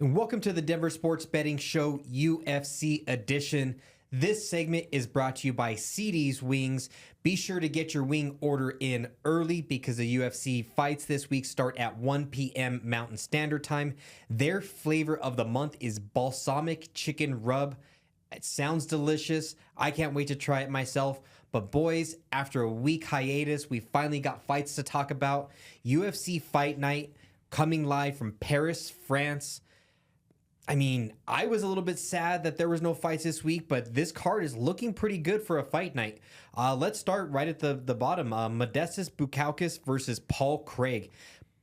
And welcome to the Denver Sports Betting Show UFC edition. This segment is brought to you by CD's Wings. Be sure to get your wing order in early because the UFC fights this week start at 1 p.m. Mountain Standard Time. Their flavor of the month is balsamic chicken rub. It sounds delicious. I can't wait to try it myself. But boys, after a week hiatus, we finally got fights to talk about. UFC Fight Night coming live from Paris, France. I mean, I was a little bit sad that there was no fights this week, but this card is looking pretty good for a fight night. Let's start right at the bottom. Modestas Bukauskas versus Paul Craig.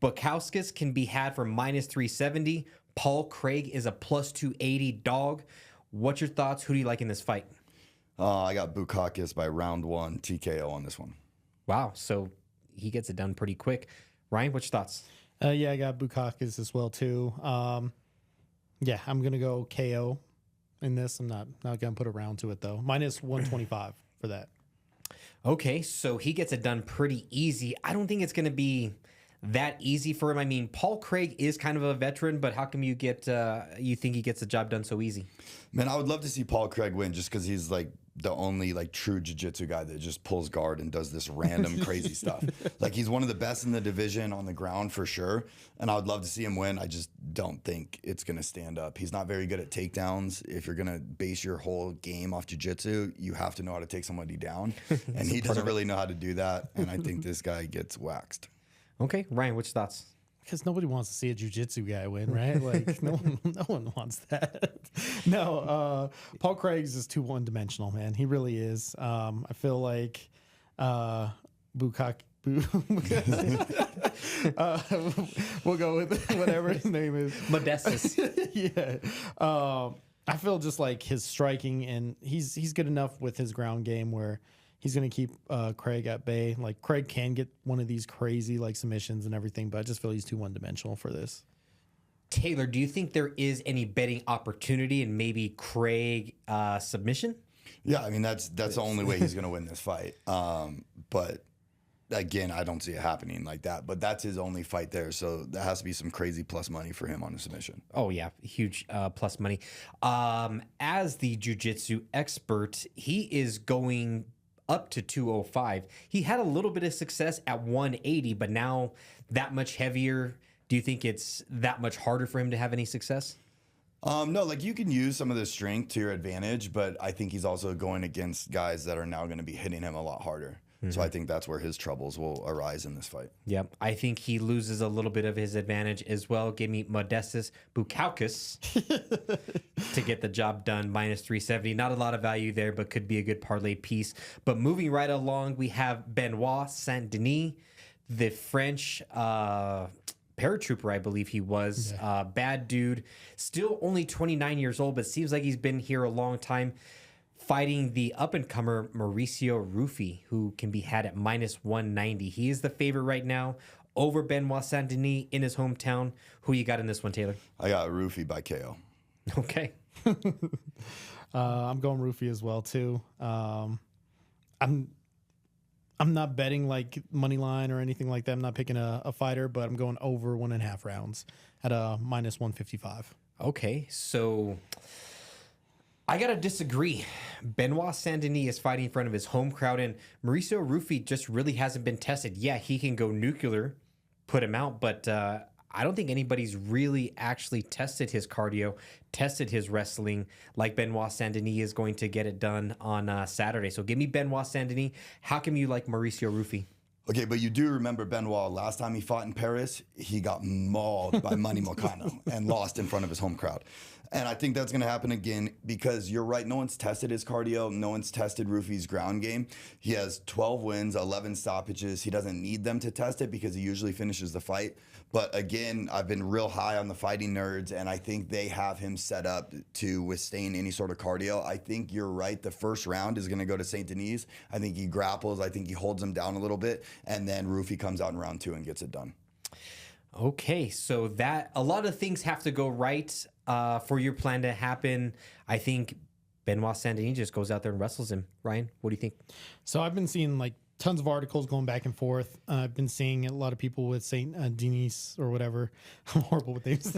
Bukauskas can be had for minus 370. Paul Craig is a plus 280 dog. What's your thoughts? Who do you like in this fight? I got Bukauskas by round one, TKO on this one. Wow, so he gets it done pretty quick. Ryan, what's your thoughts? Yeah, I got Bukauskas as well, too. Yeah, I'm going to go KO in this. I'm not going to put a round to it, though. Minus 125 for that. Okay, so he gets it done pretty easy. I don't think it's going to be that easy for him. I mean, Paul Craig is kind of a veteran, but how come you think he gets the job done so easy? Man, I would love to see Paul Craig win just because he's like the only like true jiu-jitsu guy that just pulls guard and does this random crazy stuff. Like he's one of the best in the division on the ground for sure. And I would love to see him win. I just don't think it's going to stand up. He's not very good at takedowns. If you're going to base your whole game off jiu-jitsu, you have to know how to take somebody down. And he doesn't really know how to do that. And I think this guy gets waxed. Okay, Ryan, what's your thoughts? Because nobody wants to see a jiu-jitsu guy win, right? Like no one wants that. No, Paul Craig's is too one-dimensional, man. He really is. I feel like we'll go with whatever his name is. Modestas. Yeah. I feel just like his striking, and he's good enough with his ground game where he's going to keep Craig at bay. Like, Craig can get one of these crazy, like, submissions and everything, but I just feel he's too one-dimensional for this. Taylor, do you think there is any betting opportunity in maybe Craig submission? Yeah, I mean, that's the only way he's going to win this fight. But, again, I don't see it happening like that. But that's his only fight there, so there has to be some crazy plus money for him on a submission. Oh, yeah, huge plus money. As the jiu-jitsu expert, he is going up to 205. He had a little bit of success at 180, but now that much heavier. Do you think it's that much harder for him to have any success? No, like you can use some of the strength to your advantage, but I think he's also going against guys that are now going to be hitting him a lot harder. Mm-hmm. So I think that's where his troubles will arise in this fight. Yep. I think he loses a little bit of his advantage as well. Give me Modestas Bukauskas to get the job done. Minus 370. Not a lot of value there, but could be a good parlay piece. But moving right along, we have Benoît Saint-Denis, the French paratrooper, I believe he was. Yeah. Bad dude. Still only 29 years old, but seems like he's been here a long time. Fighting the up-and-comer Mauricio Ruffy, who can be had at minus 190. He is the favorite right now over Benoît Saint-Denis in his hometown. Who you got in this one, Taylor? I got Ruffy by KO. Okay. I'm going Ruffy as well, too. I'm not betting like money line or anything like that. I'm not picking a fighter, but I'm going over 1.5 rounds at a minus 155. Okay, so I got to disagree. Benoît Saint-Denis is fighting in front of his home crowd, and Mauricio Ruffy just really hasn't been tested. Yeah, he can go nuclear, put him out, but I don't think anybody's really actually tested his cardio, tested his wrestling like Benoît Saint-Denis is going to get it done on Saturday. So give me Benoît Saint-Denis. How come you like Mauricio Ruffy? Okay, but you do remember Benoît, last time he fought in Paris, he got mauled by Manny Moicano and lost in front of his home crowd. And I think that's going to happen again because you're right. No one's tested his cardio. No one's tested Ruffy's ground game. He has 12 wins, 11 stoppages. He doesn't need them to test it because he usually finishes the fight. But again, I've been real high on the fighting nerds, and I think they have him set up to withstand any sort of cardio. I think you're right. The first round is going to go to Saint-Denis. I think he grapples. I think he holds him down a little bit. And then Ruffy comes out in round 2 and gets it done. Okay, so that a lot of things have to go right for your plan to happen. I think Benoît Saint-Denis just goes out there and wrestles him. Ryan, what do you think? So I've been seeing like tons of articles going back and forth. I've been seeing a lot of people with Saint-Denis or whatever. I'm horrible with names.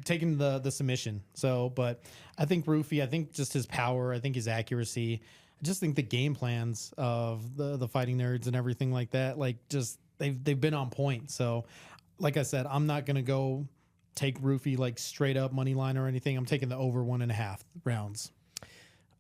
Taking the submission. So, but I think Ruffy, I think just his power, I think his accuracy, I just think the game plans of the fighting nerds and everything like that, like just they've been on point. So, like I said, I'm not gonna go take Ruffy like straight up money line or anything. I'm taking the over 1.5 rounds.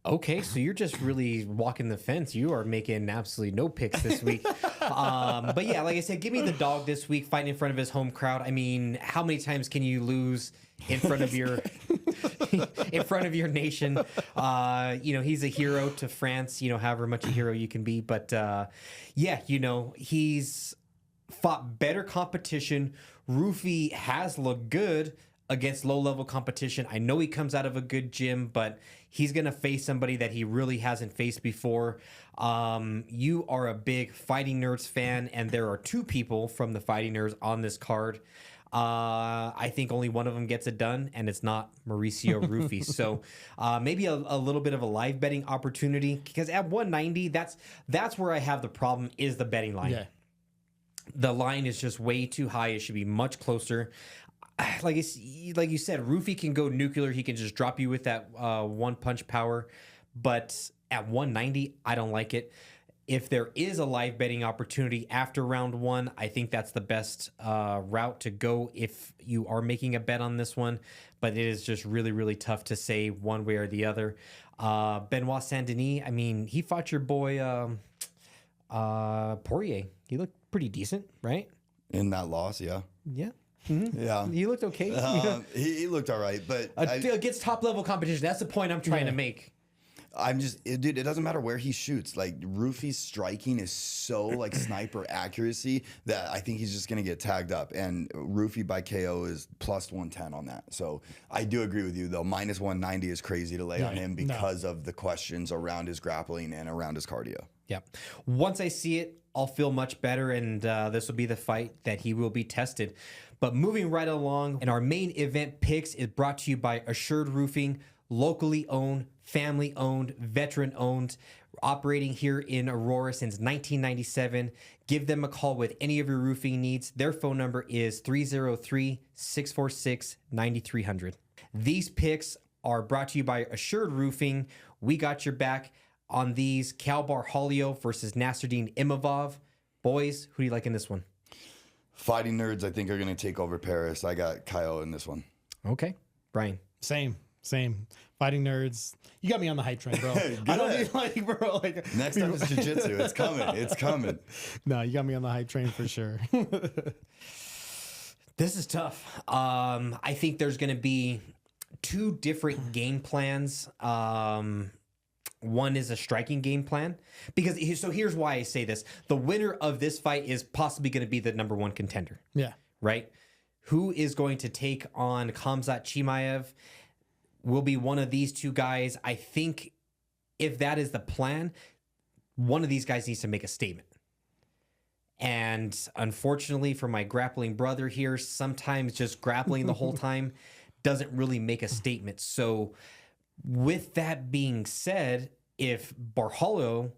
Okay, so you're just really walking the fence. You are making absolutely no picks this week. But yeah, like I said, give me the dog this week, fighting in front of his home crowd. I mean, how many times can you lose in front of your in front of your nation? He's a hero to France. However much a hero you can be. But he's fought better competition. Ruffy has looked good against low-level competition. I know he comes out of a good gym, but he's going to face somebody that he really hasn't faced before. You are a big Fighting Nerds fan, and there are 2 people from the Fighting Nerds on this card. I think only one of them gets it done, and it's not Mauricio Ruffy. So maybe a little bit of a live betting opportunity, because at 190, that's where I have the problem, is the betting line. Yeah. The line is just way too high. It should be much closer. Like you said, Ruffy can go nuclear. He can just drop you with that one punch power. But at 190, I don't like it. If there is a live betting opportunity after round 1, I think that's the best route to go if you are making a bet on this one. But it is just really, really tough to say one way or the other. Benoît Saint-Denis, I mean, he fought your boy Poirier. He looked pretty decent, right? In that loss, yeah. Yeah. Mm-hmm. Yeah. He looked okay. He looked all right, but against top-level competition. That's the point I'm trying to make. Dude, it doesn't matter where he shoots. Like, Ruffy's striking is so like sniper accuracy that I think he's just going to get tagged up. And Ruffy by KO is plus 110 on that. So I do agree with you, though. Minus 190 is crazy to lay on him because of the questions around his grappling and around his cardio. Yeah. Once I see it, I'll feel much better, and this will be the fight that he will be tested. But moving right along, and our main event picks is brought to you by Assured Roofing, locally owned, family owned, veteran owned, operating here in Aurora since 1997. Give them a call with any of your roofing needs. Their phone number is 303-646-9300. These picks are brought to you by Assured Roofing. We got your back on these. Caio Borralho versus Nassourdine Imavov. Boys, who do you like in this one? Fighting Nerds, I think, are going to take over Paris. I got Caio in this one. Okay. Brian. Same. Fighting Nerds. You got me on the hype train, bro. I don't need Next time it's jiu-jitsu. It's coming. No, you got me on the hype train for sure. This is tough. I think there's going to be 2 different game plans. One is a striking game plan, because here's why I say this. The winner of this fight is possibly going to be the number 1 contender. Yeah. Right? Who is going to take on Khamzat Chimaev will be one of these 2 guys. I think if that is the plan, one of these guys needs to make a statement. And unfortunately for my grappling brother here, sometimes just grappling the whole time doesn't really make a statement. So with that being said, if Borralho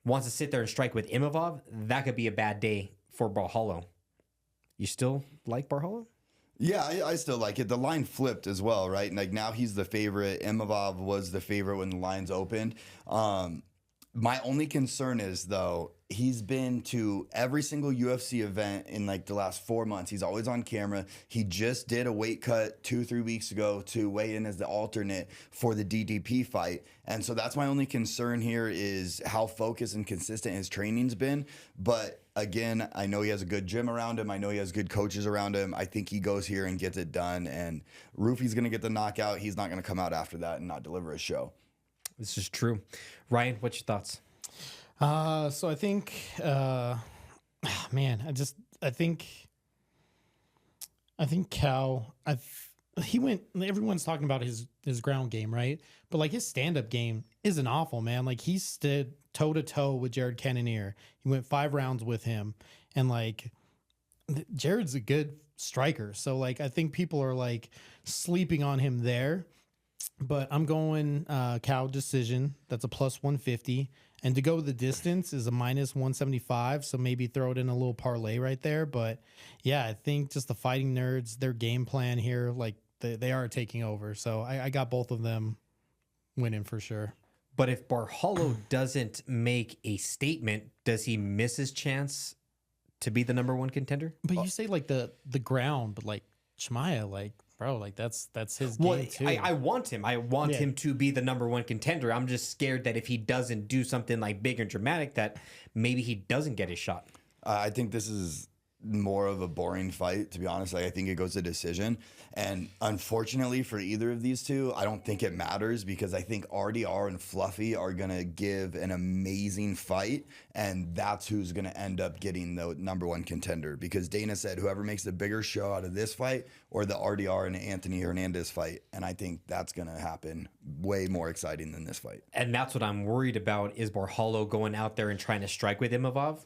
wants to sit there and strike with Imavov, that could be a bad day for Borralho. You still like Borralho? Yeah, I still like it. The line flipped as well, right? Like, now he's the favorite. Imavov was the favorite when the lines opened. My only concern is, though, he's been to every single UFC event in like the last 4 months. He's always on camera. He just did a weight cut 2-3 weeks ago to weigh in as the alternate for the DDP fight. And so that's my only concern here, is how focused and consistent his training's been. But again, I know he has a good gym around him. I know he has good coaches around him. I think he goes here and gets it done. And Ruffy's going to get the knockout. He's not going to come out after that and not deliver a show. This is true. Ryan, what's your thoughts? So I think, man, I think Caio, he went, everyone's talking about his ground game, right? But like, his stand-up game isn't awful, man. Like, he stood toe to toe with Jared Cannonier. He went 5 rounds with him, and like, Jared's a good striker. So like, I think people are like sleeping on him there. But I'm going Caio decision. That's a plus 150. And to go the distance is a minus 175. So maybe throw it in a little parlay right there. But yeah, I think just the fighting nerds, their game plan here, like they are taking over. So I got both of them winning for sure. But if Borralho doesn't make a statement, does he miss his chance to be the number one contender? But you say like the ground, but like Chimaev, like bro, like that's his game too. I want him. I want Yeah. him to be the number one contender. I'm just scared that if he doesn't do something like big and dramatic, that maybe he doesn't get his shot. I think this is more of a boring fight, to be honest. Like, I think it goes to decision. And unfortunately for either of these two, I don't think it matters because I think RDR and Fluffy are going to give an amazing fight. And that's who's going to end up getting the number one contender. Because Dana said whoever makes the bigger show out of this fight or the RDR and Anthony Hernandez fight. And I think that's going to happen way more exciting than this fight. And that's what I'm worried about is Borralho going out there and trying to strike with Imavov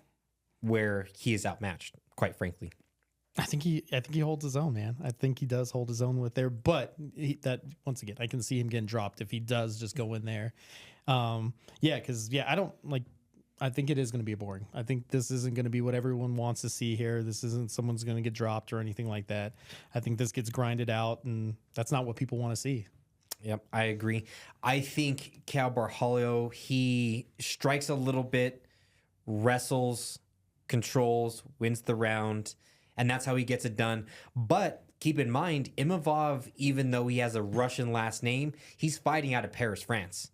where he is outmatched, quite frankly. I think he holds his own, man. I think he does hold his own with there, but once again, I can see him getting dropped if he does just go in there. I think it is going to be boring. I think this isn't going to be what everyone wants to see here. This isn't someone's going to get dropped or anything like that. I think this gets grinded out, and that's not what people want to see. Yep, I agree. I think Caio Borralho, he strikes a little bit, wrestles, controls, wins the round, and that's how he gets it done. But keep in mind, Imavov, even though he has a Russian last name, he's fighting out of Paris, France.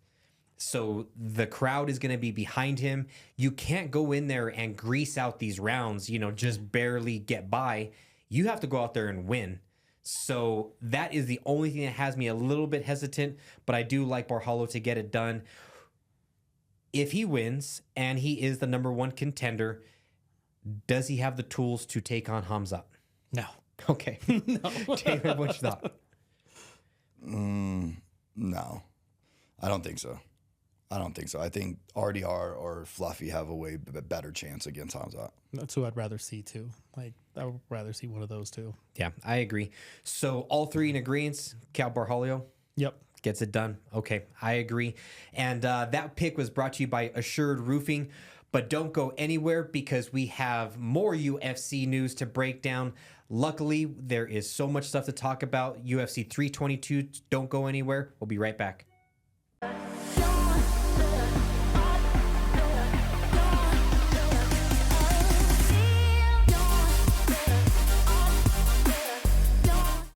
So the crowd is going to be behind him. You can't go in there and grease out these rounds, just barely get by. You have to go out there and win. So that is the only thing that has me a little bit hesitant, but I do like Borralho to get it done. If he wins and he is the number one contender, does he have the tools to take on Hamzat? No. Okay. No. Taylor, what you thought? No, I don't think so. I think RDR or Fluffy have a way better chance against Hamzat. That's who I'd rather see too. Like I would rather see one of those two. Yeah, I agree. So all three in agreement, Caio Borralho Yep. gets it done. Okay, I agree. And that pick was brought to you by Assured Roofing. But don't go anywhere because we have more UFC news to break down. Luckily, there is so much stuff to talk about. UFC 322. Don't go anywhere. We'll be right back.